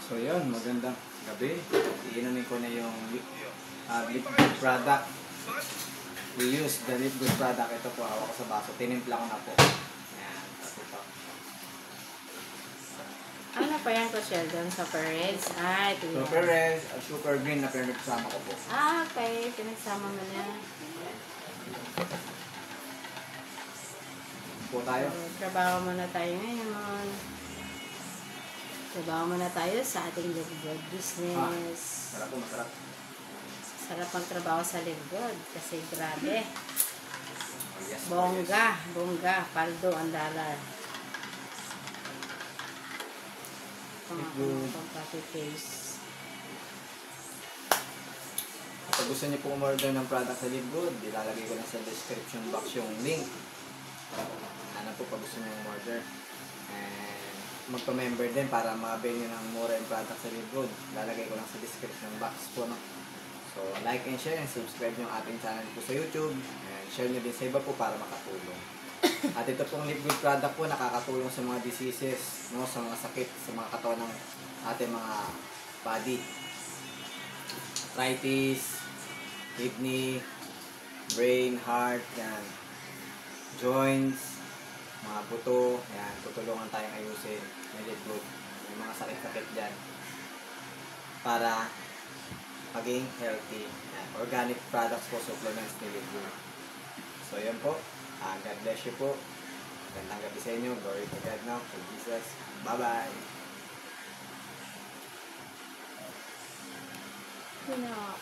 So yun, magandang gabi. Iinumin ko na yung lip good product. We use the lip good product. Ito po, hawak ko sa baso. Tinimpla ko na po. Ayan, tapos ito. Ano pa yan ko, Sheldon? Super Reds? Ah, ito yan. Super red, super green na pinagsama ko po. Ah, okay. Pinagsama mo na. Po tayo. So, trabaho muna tayo ngayon. Trabaho muna tayo sa ating live good business. Masarap po, masarap. Sarap magtrabaho sa live good kasi grabe. Oh, yes, po, yes. Bongga. Paldo ang dollar. Good. Pang-coffee case. Kung gusto niyo po umorder ng product sa Live Good, ilalagay ko na sa description box yung link. Ano po pag gusto niyo umorder. And magpa-member din para ma-avail niyo ng mura yung product sa Live Good. Ilalagay ko lang sa description box po. No? So, like and share and subscribe yung ating channel po sa YouTube. And share niyo din sa iba po para makatulong. At ito pong Live Good product po nakakatulong sa mga diseases, no, sa mga sakit, sa mga katawan ng ating mga body. Arthritis, kidney, brain, heart, yan. Joints, mga buto, yan. Tutulungan tayong ayusin. May Live Good. May mga sakit-sakit dyan. Para maging healthy. Yan. Organic products po, supplements ni Live Good. So, yan po. God bless you po. Gandang gabi sa inyo. Glory to God now. To Jesus. Bye-bye. You know,